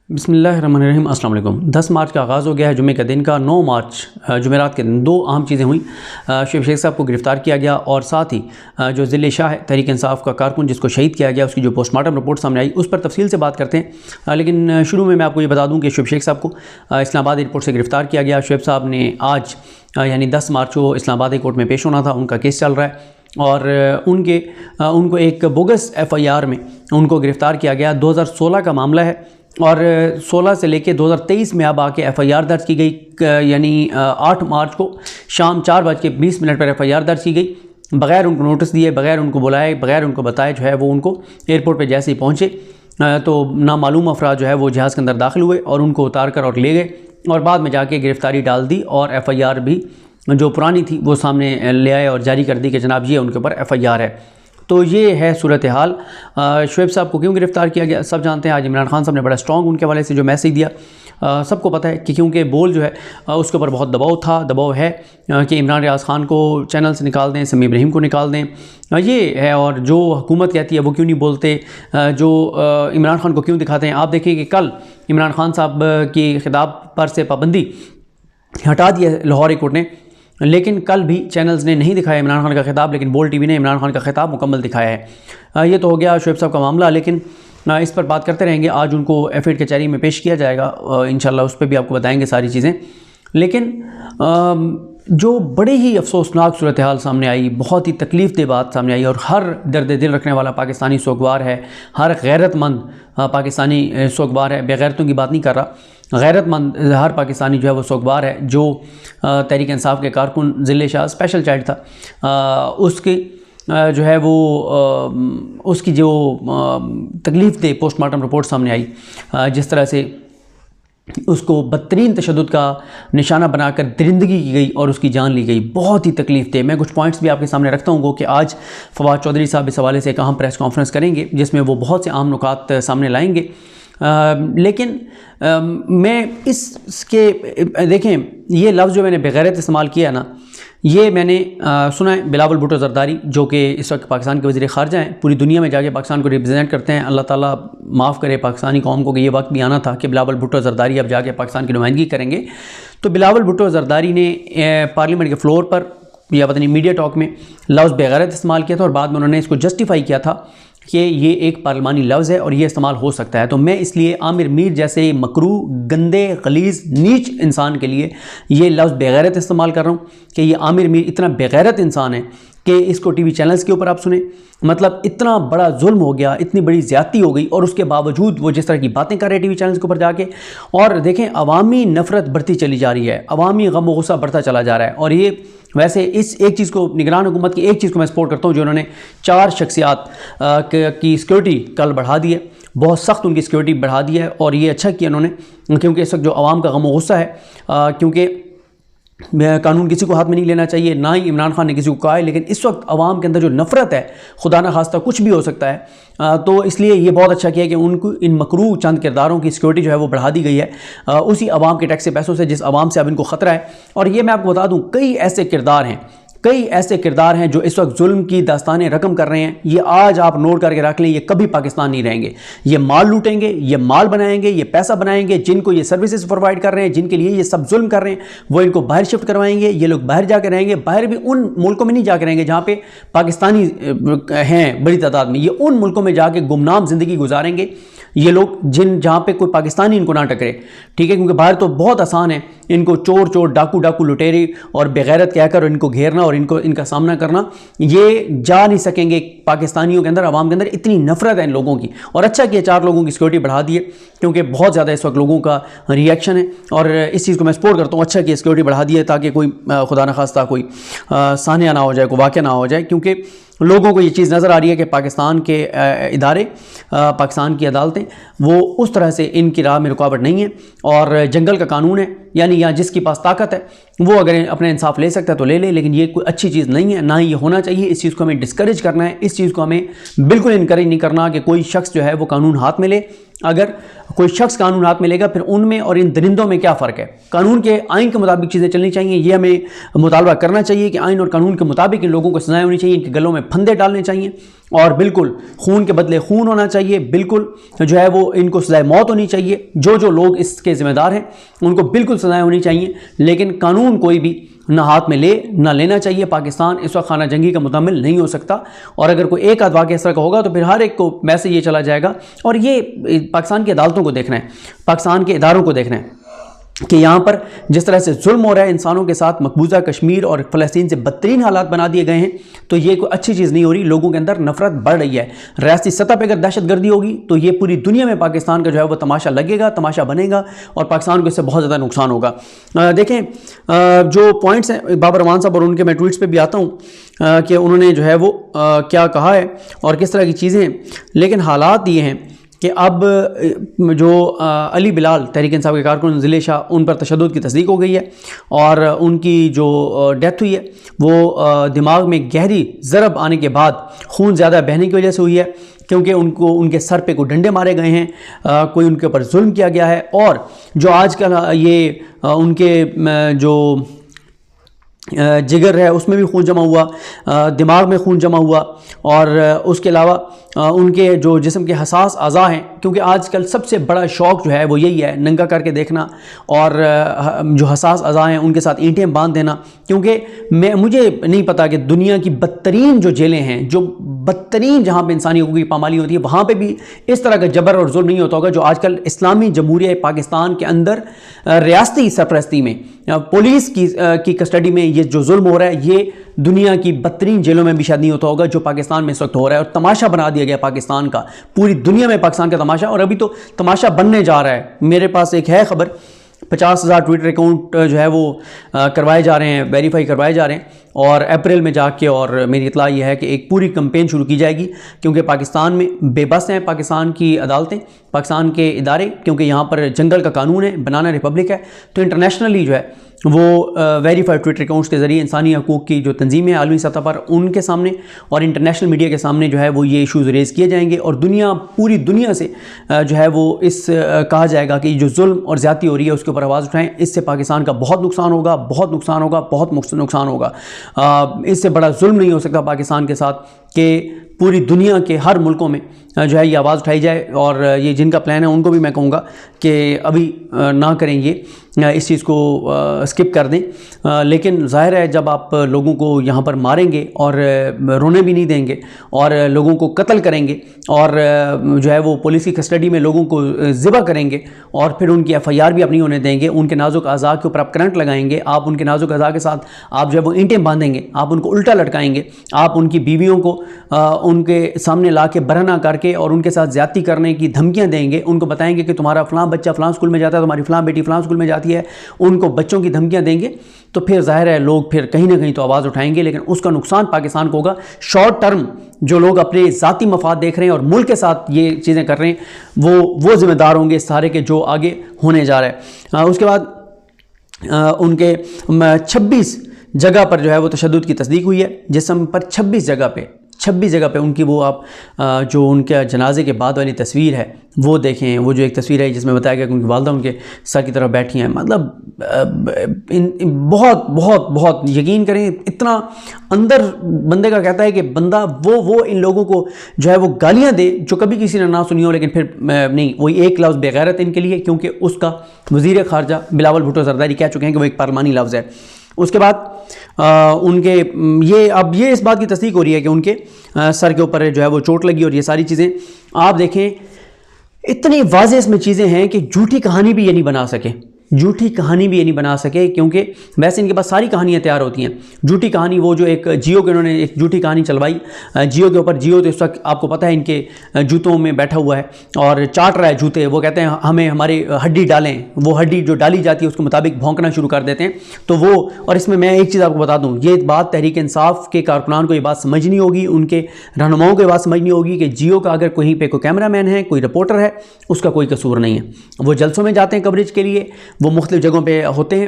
بسم اللہ الرحمن الرحیم۔ السلام علیکم۔ 10 مارچ کا آغاز ہو گیا ہے، جمعے کا دن کا۔ 9 مارچ جمعرات کے دن دو اہم چیزیں ہوئیں۔ شعیب شیخ صاحب کو گرفتار کیا گیا اور ساتھ ہی جو ذل شاہ ہے تحریک انصاف کا کارکن جس کو شہید کیا گیا، اس کی جو پوسٹ مارٹم رپورٹ سامنے آئی اس پر تفصیل سے بات کرتے ہیں۔ لیکن شروع میں آپ کو یہ بتا دوں کہ شعیب شیخ صاحب کو اسلام آباد ایئرپورٹ سے گرفتار کیا گیا۔ شعیب صاحب نے آج یعنی 10 مارچ کو اسلام آباد کورٹ میں پیش ہونا تھا، ان کا کیس چل رہا ہے اور ان کو ایک بوگس FIR میں ان کو گرفتار کیا گیا۔ 2016 کا معاملہ ہے اور 16 سے لے کے 2023 میں اب آ کے FIR درج کی گئی، یعنی 8 مارچ کو شام 4:20 پر FIR درج کی گئی، بغیر ان کو نوٹس دیے، بغیر ان کو بلائے، بغیر ان کو بتائے جو ہے وہ ان کو ایئرپورٹ پہ جیسے ہی پہنچے تو نامعلوم افراد جو ہے وہ جہاز کے اندر داخل ہوئے اور ان کو اتار کر اور لے گئے اور بعد میں جا کے گرفتاری ڈال دی اور FIR بھی جو پرانی تھی وہ سامنے لے آئے اور جاری کر دی کہ جناب یہ ان کے اوپر FIR ہے۔ تو یہ ہے صورتحال۔ شعیب صاحب کو کیوں گرفتار کیا گیا سب جانتے ہیں۔ آج عمران خان صاحب نے بڑا سٹرونگ ان کے حوالے سے جو میسیج دیا، سب کو پتہ ہے کہ کیونکہ بول جو ہے اس کے اوپر بہت دباؤ ہے کہ عمران ریاض خان کو چینل سے نکال دیں، سمیع ابراہیم کو نکال دیں، یہ ہے۔ اور جو حکومت کہتی ہے وہ کیوں نہیں بولتے، جو عمران خان کو کیوں دکھاتے ہیں۔ آپ دیکھیں کہ کل عمران خان صاحب کی خطاب پر سے پابندی ہٹا دی ہے لاہور ہائی کورٹ نے، لیکن کل بھی چینلز نے نہیں دکھایا عمران خان کا خطاب، لیکن بول ٹی وی نے عمران خان کا خطاب مکمل دکھایا ہے۔ یہ تو ہو گیا شعیب صاحب کا معاملہ، لیکن اس پر بات کرتے رہیں گے۔ آج ان کو ایفیڈ کچہری میں پیش کیا جائے گا انشاءاللہ، اس پہ بھی آپ کو بتائیں گے ساری چیزیں۔ لیکن جو بڑی ہی افسوسناک صورتحال سامنے آئی، بہت ہی تکلیف دہ بات سامنے آئی اور ہر درد دل رکھنے والا پاکستانی سوگوار ہے، ہر غیرت مند پاکستانی سوگوار ہے، بے غیرتوں کی بات نہیں کر رہا، غیرت مند ہر پاکستانی جو ہے وہ سوگوار ہے۔ جو تحریک انصاف کے کارکن ذل شاہ اسپیشل چائلڈ تھا، اس کی جو ہے وہ اس کی جو تکلیف دہ پوسٹ مارٹم رپورٹ سامنے آئی، جس طرح سے اس کو بدترین تشدد کا نشانہ بنا کر درندگی کی گئی اور اس کی جان لی گئی، بہت ہی تکلیف دہ۔ میں کچھ پوائنٹس بھی آپ کے سامنے رکھتا ہوں کہ آج فواد چودھری صاحب اس حوالے سے ایک اہم پریس کانفرنس کریں گے جس میں وہ بہت سے اہم نکات سامنے لائیں گے۔ لیکن میں اس کے دیکھیں، یہ لفظ جو میں نے بغیرت استعمال کیا نا، یہ میں نے سنا ہے بلاول بھٹو زرداری جو کہ اس وقت پاکستان کے وزیر خارجہ ہیں، پوری دنیا میں جا کے پاکستان کو ریپرزینٹ کرتے ہیں۔ اللہ تعالیٰ معاف کرے پاکستانی قوم کو کہ یہ وقت بھی آنا تھا کہ بلاول بھٹو زرداری اب جا کے پاکستان کی نمائندگی کریں گے۔ تو بلاول بھٹو زرداری نے پارلیمنٹ کے فلور پر یا پتہ نہیں میڈیا ٹاک میں لفظ بغیرت استعمال کیا تھا اور بعد میں انہوں نے اس کو جسٹیفائی کیا تھا کہ یہ ایک پارلیمانی لفظ ہے اور یہ استعمال ہو سکتا ہے۔ تو میں اس لیے عامر میر جیسے مکروہ، گندے، غلیظ، نیچ انسان کے لیے یہ لفظ بغیرت استعمال کر رہا ہوں کہ یہ عامر میر اتنا بغیرت انسان ہے کہ اس کو ٹی وی چینلز کے اوپر آپ سنیں۔ مطلب اتنا بڑا ظلم ہو گیا، اتنی بڑی زیادتی ہو گئی اور اس کے باوجود وہ جس طرح کی باتیں کر رہے ہیں ٹی وی چینلز کے اوپر جا کے، اور دیکھیں عوامی نفرت بڑھتی چلی جا رہی ہے، عوامی غم و غصہ بڑھتا چلا جا رہا ہے۔ اور یہ ویسے اس ایک چیز کو، نگران حکومت کی ایک چیز کو میں سپورٹ کرتا ہوں جو انہوں نے 4 شخصیات کی سیکیورٹی کل بڑھا دی ہے، بہت سخت ان کی سیکیورٹی بڑھا دی ہے اور یہ اچھا کیا انہوں نے، کیونکہ اس وقت جو عوام کا غم و غصہ ہے، کیونکہ قانون کسی کو ہاتھ میں نہیں لینا چاہیے، نہ ہی عمران خان نے کسی کو کہا ہے، لیکن اس وقت عوام کے اندر جو نفرت ہے، خدا نہ خواستہ کچھ بھی ہو سکتا ہے، تو اس لیے یہ بہت اچھا کیا کہ ان کو ان مکروہ چند کرداروں کی سیکیورٹی جو ہے وہ بڑھا دی گئی ہے اسی عوام کے ٹیکس کے پیسوں سے، جس عوام سے اب ان کو خطرہ ہے۔ اور یہ میں آپ کو بتا دوں کئی ایسے کردار ہیں جو اس وقت ظلم کی داستانیں رقم کر رہے ہیں۔ یہ آج آپ نوٹ کر کے رکھ لیں، یہ کبھی پاکستان نہیں رہیں گے، یہ مال لوٹیں گے، یہ مال بنائیں گے، یہ پیسہ بنائیں گے، جن کو یہ سروسز پرووائڈ کر رہے ہیں، جن کے لیے یہ سب ظلم کر رہے ہیں، وہ ان کو باہر شفٹ کروائیں گے، یہ لوگ باہر جا کے رہیں گے، باہر بھی ان ملکوں میں نہیں جا کے رہیں گے جہاں پہ پاکستانی ہیں بڑی تعداد میں، یہ ان ملکوں میں جا کے گمنام زندگی گزاریں گے یہ لوگ جہاں پہ کوئی پاکستانی ان کو نہ ٹکرے، ٹھیک ہے، کیونکہ باہر تو بہت آسان ہے ان کو چور ڈاکو لٹیرے اور بغیرت کہہ کر ان کو گھیرنا اور ان کا سامنا کرنا، یہ جا نہیں سکیں گے پاکستانیوں کے اندر، عوام کے اندر اتنی نفرت ہے ان لوگوں کی۔ اور اچھا کیا 4 لوگوں کی سیکیورٹی بڑھا دی ہے، کیونکہ بہت زیادہ اس وقت لوگوں کا ریئیکشن ہے اور اس چیز کو میں سپورٹ کرتا ہوں، اچھا کیا سیکیورٹی بڑھا دی ہے تاکہ کوئی خدا نہ خواستہ کوئی سانحہ نہ ہو جائے، کوئی واقعہ نہ ہو جائے، کیونکہ لوگوں کو یہ چیز نظر آ رہی ہے کہ پاکستان کے ادارے، پاکستان کی عدالتیں وہ اس طرح سے ان کی راہ میں رکاوٹ نہیں ہے اور جنگل کا قانون ہے، یعنی یہاں جس کے پاس طاقت ہے وہ اگر اپنے انصاف لے سکتا ہے تو لے لے، لیکن یہ کوئی اچھی چیز نہیں ہے، نہ ہی یہ ہونا چاہیے۔ اس چیز کو ہمیں ڈسکریج کرنا ہے، اس چیز کو ہمیں بالکل انکریج نہیں کرنا کہ کوئی شخص جو ہے وہ قانون ہاتھ میں لے۔ اگر کوئی شخص قانون ہاتھ میں لے گا پھر ان میں اور ان درندوں میں کیا فرق ہے؟ قانون کے آئین کے مطابق چیزیں چلنی چاہیے، یہ ہمیں مطالبہ کرنا چاہیے کہ آئین اور قانون کے مطابق ان لوگوں کو سزائیں ہونی چاہیے، ان کے گلوں میں پھندے ڈالنے چاہیے اور بالکل خون کے بدلے خون ہونا چاہیے، بالکل جو ہے وہ ان کو سزائے موت ہونی چاہیے، جو لوگ اس کے ذمہ دار ہیں ان کو بالکل سزائیں ہونی چاہیے، لیکن قانون کوئی بھی نہ ہاتھ میں نہ لینا چاہیے۔ پاکستان اس وقت خانہ جنگی کا مکمل نہیں ہو سکتا، اور اگر کوئی ایک آدھ واقعہ اس طرح کا ہوگا تو پھر ہر ایک کو میسج یہ چلا جائے گا۔ اور یہ پاکستان کی عدالتوں کو دیکھنا ہے، پاکستان کے اداروں کو دیکھنا ہے کہ یہاں پر جس طرح سے ظلم ہو رہا ہے انسانوں کے ساتھ، مقبوضہ کشمیر اور فلسطین سے بدترین حالات بنا دیے گئے ہیں، تو یہ کوئی اچھی چیز نہیں ہو رہی، لوگوں کے اندر نفرت بڑھ رہی ہے۔ ریاستی سطح پہ اگر دہشت گردی ہوگی تو یہ پوری دنیا میں پاکستان کا جو ہے وہ تماشا لگے گا، تماشا بنے گا، اور پاکستان کو اس سے بہت زیادہ نقصان ہوگا۔ دیکھیں جو پوائنٹس ہیں بابر امان صاحب، اور ان کے میں ٹویٹس پہ بھی آتا ہوں کہ انہوں نے جو ہے وہ کیا کہا ہے اور کس طرح کی چیزیں ہیں، لیکن حالات یہ ہیں کہ اب جو علی بلال تحریک انصاف کے کارکن ضلع شاہ، ان پر تشدد کی تصدیق ہو گئی ہے، اور ان کی جو ڈیتھ ہوئی ہے وہ دماغ میں گہری ضرب آنے کے بعد خون زیادہ بہنے کی وجہ سے ہوئی ہے، کیونکہ ان کے سر پہ کوئی ڈنڈے مارے گئے ہیں، کوئی ان کے اوپر ظلم کیا گیا ہے، اور جو آج کل یہ ان کے جو جگر ہے اس میں بھی خون جمع ہوا، دماغ میں خون جمع ہوا، اور اس کے علاوہ ان کے جو جسم کے حساس اعضاء ہیں، کیونکہ آج کل سب سے بڑا شوق جو ہے وہ یہی ہے ننگا کر کے دیکھنا، اور جو حساس اعضاء ہیں ان کے ساتھ اینٹیں باندھ دینا، کیونکہ مجھے نہیں پتا کہ دنیا کی بدترین جو جیلیں ہیں، جو بدترین جہاں پہ انسانی حقوق کی پامالی ہوتی ہے، وہاں پہ بھی اس طرح کا جبر اور ظلم نہیں ہوتا ہوگا جو آج کل اسلامی جمہوریہ پاکستان کے اندر ریاستی سرپرستی میں، پولیس کی کسٹڈی میں یہ جو ظلم ہو رہا ہے، یہ دنیا کی بدترین جیلوں میں بھی شاید نہیں ہوتا ہوگا جو پاکستان میں اس وقت ہو رہا ہے، اور تماشا بنا دیا گیا پاکستان کا، پوری دنیا میں پاکستان کا تماشا، اور ابھی تو تماشا بننے جا رہا ہے۔ میرے پاس ایک ہے خبر، 50,000 ٹویٹر اکاؤنٹ جو ہے وہ کروائے جا رہے ہیں، ویریفائی کروائے جا رہے ہیں، اور اپریل میں جا کے، اور میری اطلاع یہ ہے کہ ایک پوری کمپین شروع کی جائے گی، کیونکہ پاکستان میں بے بس ہیں پاکستان کی عدالتیں، پاکستان کے ادارے، کیونکہ یہاں پر جنگل کا قانون ہے، بنانا ریپبلک ہے، تو انٹرنیشنلی جو ہے وہ ویریفائڈ ٹویٹر اکاؤنٹس کے ذریعے انسانی حقوق کی جو تنظیمیں ہیں عالمی سطح پر، ان کے سامنے اور انٹرنیشنل میڈیا کے سامنے جو ہے وہ یہ ایشوز ریز کیے جائیں گے، اور پوری دنیا سے جو ہے وہ کہا جائے گا کہ جو ظلم اور زیادتی ہو رہی ہے اس کے اوپر آواز اٹھائیں، اس سے پاکستان کا بہت نقصان ہوگا، بہت نقصان ہوگا، بہت نقصان ہوگا۔ اس سے بڑا ظلم نہیں ہو سکتا پاکستان کے ساتھ کہ پوری دنیا کے ہر ملکوں میں جو ہے یہ آواز اٹھائی جائے، اور یہ جن کا پلان ہے ان کو بھی میں کہوں گا کہ ابھی نہ کریں، یہ اس چیز کو اسکپ کر دیں، لیکن ظاہر ہے جب آپ لوگوں کو یہاں پر ماریں گے اور رونے بھی نہیں دیں گے، اور لوگوں کو قتل کریں گے، اور جو ہے وہ پولیس کی کسٹڈی میں لوگوں کو ذبح کریں گے، اور پھر ان کی FIR بھی اپنی ہونے دیں گے، ان کے نازک اعضاء کے اوپر آپ کرنٹ لگائیں گے، آپ ان کے نازک اعضاء کے ساتھ آپ جو ہے وہ اینٹیں باندھیں گے، آپ ان کو الٹا لٹکائیں گے، آپ ان کی بیویوں کو ان کے سامنے لا کے برہنہ کر کے اور ان کے ساتھ زیادتی کرنے کی دھمکیاں دیں گے، ان کو بتائیں گے کہ تمہارا فلاں بچہ فلاں اسکول میں جاتا ہے، تمہاری فلاں بیٹی فلاں اسکول میں جاتی ہے، ان کو بچوں کی دھمکیاں دیں گے، تو پھر ظاہر ہے لوگ پھر کہیں نہ کہیں تو آواز اٹھائیں گے، لیکن اس کا نقصان پاکستان کو ہوگا۔ شارٹ ٹرم جو لوگ اپنے ذاتی مفاد دیکھ رہے ہیں اور ملک کے ساتھ یہ چیزیں کر رہے ہیں، وہ ذمہ دار ہوں گے اس سارے کے جو آگے ہونے جا رہا ہے۔ اس کے بعد ان کے 26 جگہ پر جو ہے وہ تشدد کی تصدیق ہوئی ہے، جسم پر 26 جگہ پہ ان کی وہ آپ جو ان کے جنازے کے بعد والی تصویر ہے وہ دیکھیں، وہ جو ایک تصویر ہے جس میں بتایا گیا کہ ان کی والدہ ان کے سر کی طرف بیٹھی ہیں، مطلب بہت بہت بہت یقین کریں، اتنا اندر بندے کا کہتا ہے کہ بندہ وہ ان لوگوں کو جو ہے وہ گالیاں دے جو کبھی کسی نے نہ سنی ہو، لیکن پھر نہیں، وہی ایک لفظ بے غیرت ان کے لیے، کیونکہ اس کا وزیر خارجہ بلاول بھٹو زرداری کہہ چکے ہیں کہ وہ ایک پارلیمانی لفظ ہے۔ اس کے بعد ان کے اب یہ اس بات کی تصدیق ہو رہی ہے کہ ان کے سر کے اوپر جو ہے وہ چوٹ لگی، اور یہ ساری چیزیں آپ دیکھیں، اتنی واضح اس میں چیزیں ہیں کہ جھوٹی کہانی بھی یہ نہیں بنا سکے، کیونکہ ویسے ان کے پاس ساری کہانیاں تیار ہوتی ہیں۔ جھوٹی کہانی وہ جو ایک جیو کے انہوں نے ایک جھوٹی کہانی چلوائی جیو کے اوپر، جیو تو اس وقت آپ کو پتہ ہے ان کے جوتوں میں بیٹھا ہوا ہے اور چاٹ رہا ہے جوتے، وہ کہتے ہیں ہمیں ہماری ہڈی ڈالیں، وہ ہڈی جو ڈالی جاتی ہے اس کے مطابق بھونکنا شروع کر دیتے ہیں، تو وہ، اور اس میں ایک چیز آپ کو بتا دوں، یہ بات تحریک انصاف کے کارکنان کو یہ بات سمجھنی ہوگی، ان کے رہنماؤں کو یہ بات سمجھنی ہوگی کہ جیو کا اگر کہیں پہ کوئی کیمرہ مین ہے، کوئی رپورٹر ہے، اس کا کوئی قصور نہیں ہے، وہ جلسوں میں جاتے ہیں کوریج کے لیے، وہ مختلف جگہوں پہ ہوتے ہیں،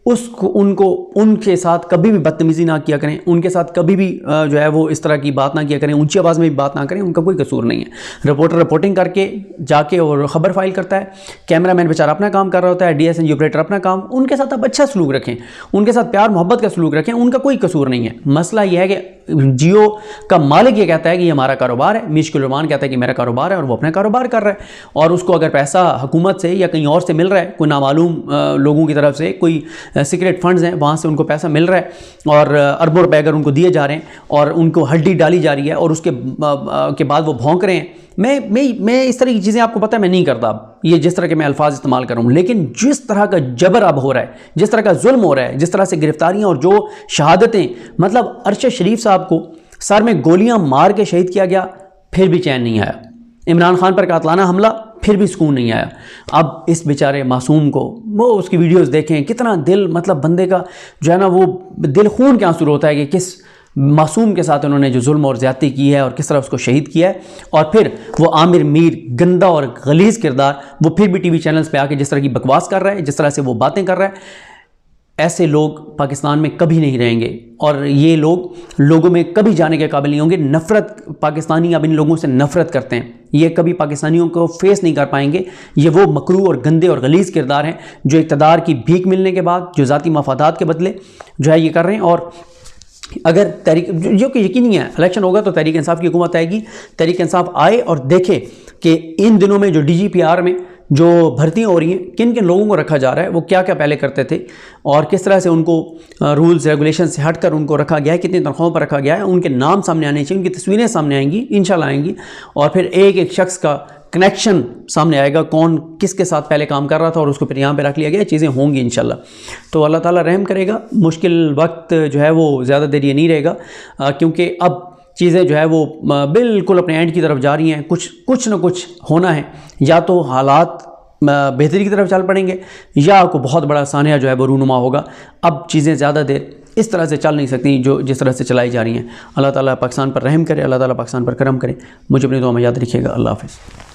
ان کے ساتھ کبھی بھی بدتمیزی نہ کیا کریں، ان کے ساتھ کبھی بھی جو ہے وہ اس طرح کی بات نہ کیا کریں، اونچی آواز میں بھی بات نہ کریں، ان کا کوئی قصور نہیں ہے۔ رپورٹر رپورٹنگ کر کے جا کے اور خبر فائل کرتا ہے، کیمرہ مین بیچارہ اپنا کام کر رہا ہوتا ہے، D S N G operator اپنا کام، ان کے ساتھ آپ اچھا سلوک رکھیں، ان کے ساتھ پیار محبت کا سلوک رکھیں، ان کا کوئی قصور نہیں ہے۔ مسئلہ یہ ہے کہ جیو کا مالک یہ کہتا ہے کہ یہ ہمارا کاروبار ہے، مشکل الرحمان کہتا ہے کہ میرا کاروبار ہے، اور وہ اپنا کاروبار کر رہا ہے، اور اس کو اگر پیسہ حکومت سے یا کہیں اور سے مل رہا ہے، کوئی نامعلوم لوگوں کی طرف سے، کوئی سیکرٹ فنڈز ہیں وہاں سے ان کو پیسہ مل رہا ہے، اور اربوں روپے اگر ان کو دیے جا رہے ہیں اور ان کو ہڈی ڈالی جا رہی ہے، اور اس کے بعد وہ بھونک رہے ہیں، میں اس طرح کی چیزیں آپ کو پتہ ہے میں نہیں کرتا، یہ جس طرح کے میں الفاظ استعمال کر رہا ہوں، لیکن جس طرح کا جبر اب ہو رہا ہے، جس طرح کا ظلم ہو رہا ہے، جس طرح سے گرفتاریاں اور جو شہادتیں، مطلب ارشد شریف صاحب کو سر میں گولیاں مار کے شہید کیا گیا، پھر بھی چین نہیں آیا، عمران خان پر قاتلانہ حملہ، پھر بھی سکون نہیں آیا۔ اب اس بیچارے معصوم کو وہ اس کی ویڈیوز دیکھیں، کتنا دل، مطلب بندے کا جو ہے نا وہ دل خون کے آنسو ہوتا ہے کہ کس معصوم کے ساتھ انہوں نے جو ظلم اور زیادتی کی ہے اور کس طرح اس کو شہید کیا ہے، اور پھر وہ عامر میر گندا اور غلیظ کردار، وہ پھر بھی ٹی وی چینلز پہ آ کے جس طرح کی بکواس کر رہا ہے، جس طرح سے وہ باتیں کر رہا ہے، ایسے لوگ پاکستان میں کبھی نہیں رہیں گے، اور یہ لوگ لوگوں میں کبھی جانے کے قابل نہیں ہوں گے۔ نفرت، پاکستانی اب ان لوگوں سے نفرت کرتے ہیں، یہ کبھی پاکستانیوں کو فیس نہیں کر پائیں گے۔ یہ وہ مکروہ اور گندے اور غلیظ کردار ہیں جو اقتدار کی بھیک ملنے کے بعد، جو ذاتی مفادات کے بدلے جو ہے یہ کر رہے ہیں۔ اور اگر تحریک، جو کہ یقینی ہے الیکشن ہوگا تو تحریک انصاف کی حکومت آئے گی، تحریک انصاف آئے اور دیکھے کہ ان دنوں میں جو ڈی جی پی آر میں جو بھرتیاں ہو رہی ہیں، کن کن لوگوں کو رکھا جا رہا ہے، وہ کیا کیا پہلے کرتے تھے، اور کس طرح سے ان کو رولز ریگولیشن سے ہٹ کر ان کو رکھا گیا ہے، کتنی تنخواہوں پر رکھا گیا ہے، ان کے نام سامنے آنے چاہیے، ان کی تصویریں سامنے آئیں گی، انشاءاللہ آئیں گی، اور پھر ایک ایک شخص کا کنیکشن سامنے آئے گا، کون کس کے ساتھ پہلے کام کر رہا تھا اور اس کو پھر یہاں پہ رکھ لیا گیا، چیزیں ہوں گی انشاءاللہ۔ تو اللہ تعالیٰ رحم کرے گا، مشکل وقت جو ہے وہ زیادہ دیر یہ نہیں رہے گا، کیونکہ اب چیزیں جو ہے وہ بالکل اپنے اینڈ کی طرف جا رہی ہیں، کچھ نہ کچھ ہونا ہے، یا تو حالات بہتری کی طرف چل پڑیں گے، یا کو بہت بڑا سانحہ جو ہے وہ رونما ہوگا۔ اب چیزیں زیادہ دیر اس طرح سے چل نہیں سکتی جو جس طرح سے چلائی جا رہی ہیں۔ اللہ تعالیٰ پاکستان پر رحم کرے، اللہ تعالیٰ پاکستان پر کرم کرے۔ مجھے اپنی دعا میں یاد رکھیے گا۔ اللہ حافظ۔